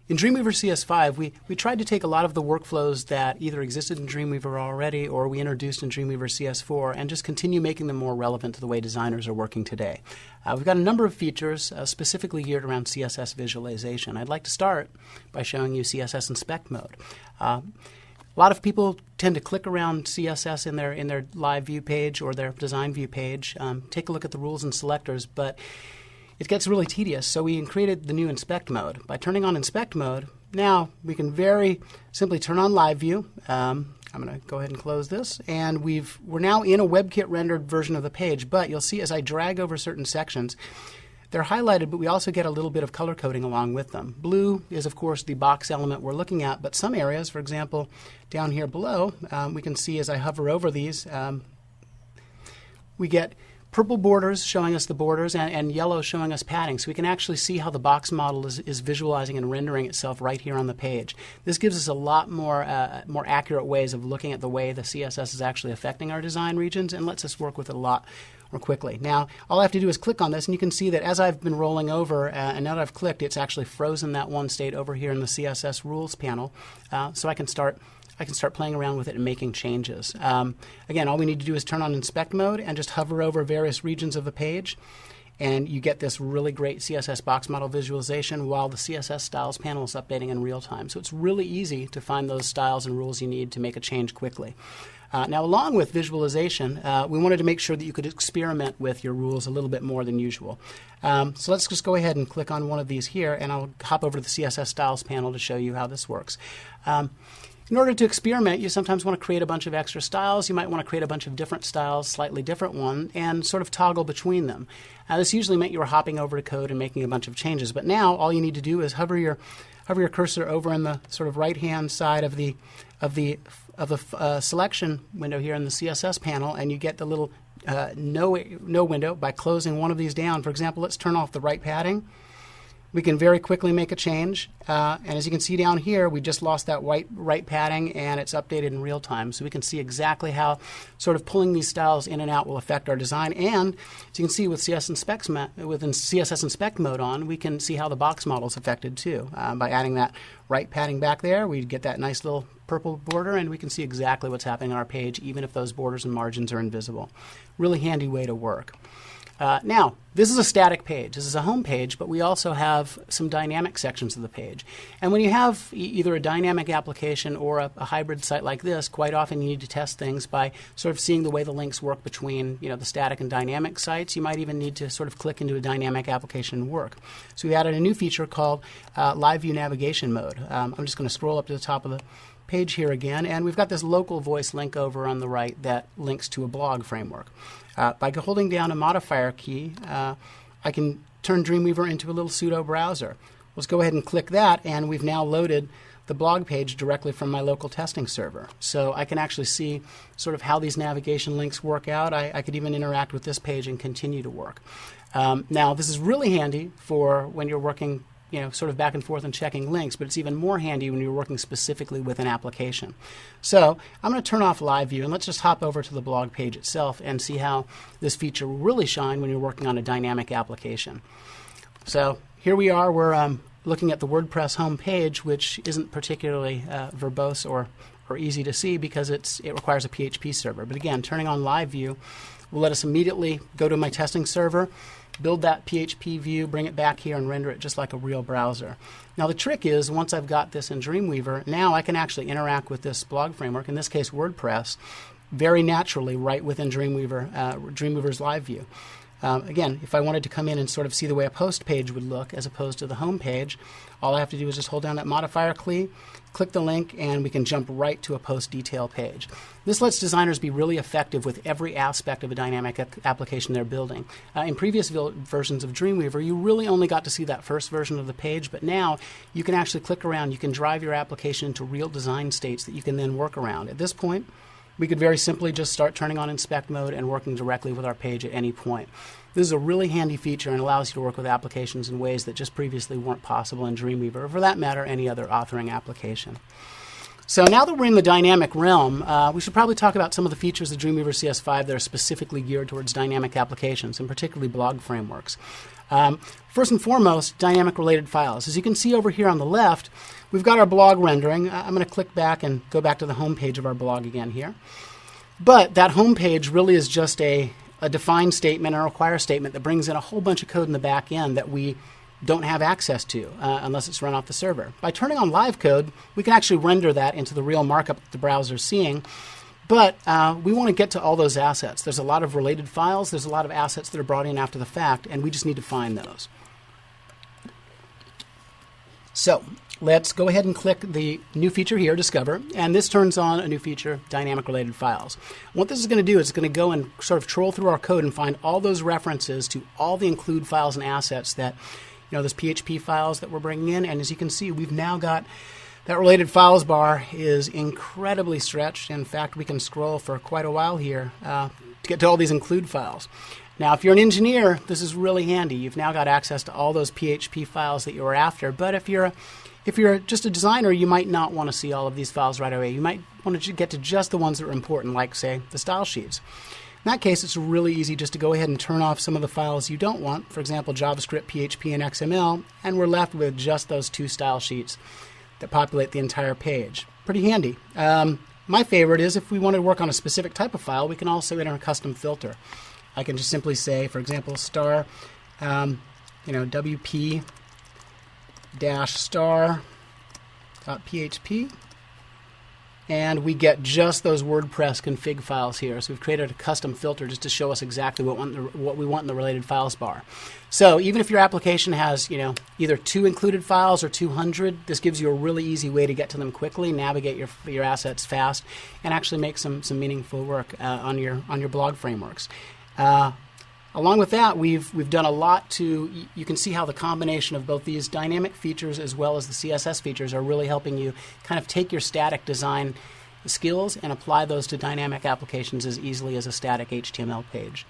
In Dreamweaver CS5, we tried to take a lot of the workflows that either existed in Dreamweaver already or we introduced in Dreamweaver CS4 and just continue making them more relevant to the way designers are working today. We've got a number of features specifically geared around CSS visualization. I'd like to start by showing you CSS Inspect mode. A lot of people tend to click around CSS in their live view page or their design view page, take a look at the rules and selectors, but it gets really tedious, so we created the new Inspect mode. By turning on Inspect mode, now we can very simply turn on Live View. I'm going to go ahead and close this, and we're now in a WebKit rendered version of the page, but you'll see as I drag over certain sections, they're highlighted, but we also get a little bit of color coding along with them. Blue is, of course, the box element we're looking at, but some areas, for example, down here below, we can see as I hover over these, we get purple borders showing us the borders and yellow showing us padding. So we can actually see how the box model is visualizing and rendering itself right here on the page. This gives us a lot more accurate ways of looking at the way the CSS is actually affecting our design regions and lets us work with it a lot more quickly. Now, all I have to do is click on this, and you can see that as I've been rolling over and now that I've clicked, it's actually frozen that one state over here in the CSS rules panel. So I can start playing around with it and making changes. Again, all we need to do is turn on Inspect mode and just hover over various regions of the page, and you get this really great CSS box model visualization while the CSS styles panel is updating in real time. So it's really easy to find those styles and rules you need to make a change quickly. Now, along with visualization, we wanted to make sure that you could experiment with your rules a little bit more than usual. So let's just go ahead and click on one of these here, and I'll hop over to the CSS styles panel to show you how this works. In order to experiment, you sometimes want to create a bunch of extra styles. You might want to create a bunch of different styles, slightly different one, and sort of toggle between them. This usually meant you were hopping over to code and making a bunch of changes. But now all you need to do is hover your cursor over in the sort of right-hand side of the selection window here in the CSS panel, and you get the little no window by closing one of these down. For example, let's turn off the right padding. We can very quickly make a change, and as you can see down here, we just lost that right padding, and it's updated in real time. So we can see exactly how sort of pulling these styles in and out will affect our design. And as you can see with CSS Inspect mode on, we can see how the box model is affected too. By adding that right padding back there, we get that nice little purple border, and we can see exactly what's happening on our page, even if those borders and margins are invisible. Really handy way to work. Now, this is a static page. This is a home page, but we also have some dynamic sections of the page. And when you have either a dynamic application or a hybrid site like this, quite often you need to test things by sort of seeing the way the links work between the static and dynamic sites. You might even need to sort of click into a dynamic application and work. So we added a new feature called Live View Navigation Mode. I'm just going to scroll up to the top of the page here again, and we've got this local voice link over on the right that links to a blog framework. By holding down a modifier key, I can turn Dreamweaver into a little pseudo browser. Let's go ahead and click that, and we've now loaded the blog page directly from my local testing server. So I can actually see sort of how these navigation links work out. I could even interact with this page and continue to work. Now, this is really handy for when you're working sort of back and forth and checking links, but it's even more handy when you're working specifically with an application. So I'm going to turn off Live View, and let's just hop over to the blog page itself and see how this feature will really shine when you're working on a dynamic application. So here we are. We're looking at the WordPress home page, which isn't particularly verbose or easy to see because it requires a PHP server. But again, turning on Live View will let us immediately go to my testing server, build that PHP view, bring it back here, and render it just like a real browser. Now the trick is, once I've got this in Dreamweaver, now I can actually interact with this blog framework, in this case WordPress, very naturally right within Dreamweaver's Live View. Again, if I wanted to come in and sort of see the way a post page would look as opposed to the home page, all I have to do is just hold down that modifier key, click the link, and we can jump right to a post detail page. This lets designers be really effective with every aspect of a dynamic application they're building. In previous versions of Dreamweaver, you really only got to see that first version of the page, but now you can actually click around. You can drive your application into real design states that you can then work around. At this point, we could very simply just start turning on Inspect mode and working directly with our page at any point. This is a really handy feature and allows you to work with applications in ways that just previously weren't possible in Dreamweaver, or for that matter, any other authoring application. So now that we're in the dynamic realm, we should probably talk about some of the features of Dreamweaver CS5 that are specifically geared towards dynamic applications, and particularly blog frameworks. First and foremost, dynamic related files. As you can see over here on the left, we've got our blog rendering. I'm going to click back and go back to the home page of our blog again here. But that home page really is just a define statement, a require statement that brings in a whole bunch of code in the back end that we don't have access to unless it's run off the server. By turning on live code, we can actually render that into the real markup that the browser's seeing. But we want to get to all those assets. There's a lot of related files. There's a lot of assets that are brought in after the fact, and we just need to find those. So let's go ahead and click the new feature here, Discover, and this turns on a new feature, Dynamic Related Files. What this is going to do is it's going to go and sort of troll through our code and find all those references to all the include files and assets that, those PHP files that we're bringing in. And as you can see, we've now got that related files bar is incredibly stretched. In fact, we can scroll for quite a while here to get to all these include files. Now, if you're an engineer, this is really handy. You've now got access to all those PHP files that you were after. But if you're just a designer, you might not want to see all of these files right away. You might want to get to just the ones that are important, like, say, the style sheets. In that case, it's really easy just to go ahead and turn off some of the files you don't want, for example, JavaScript, PHP, and XML, and we're left with just those 2 style sheets that populate the entire page. Pretty handy. My favorite is if we want to work on a specific type of file, we can also enter a custom filter. I can just simply say, for example, star, wp-star.php, and we get just those WordPress config files here. So we've created a custom filter just to show us exactly what we want in the related files bar. So even if your application has, either 2 included files or 200, this gives you a really easy way to get to them quickly, navigate your assets fast, and actually make some meaningful work on your blog frameworks. Along with that, we've done a lot to, you can see how the combination of both these dynamic features as well as the CSS features are really helping you kind of take your static design skills and apply those to dynamic applications as easily as a static HTML page.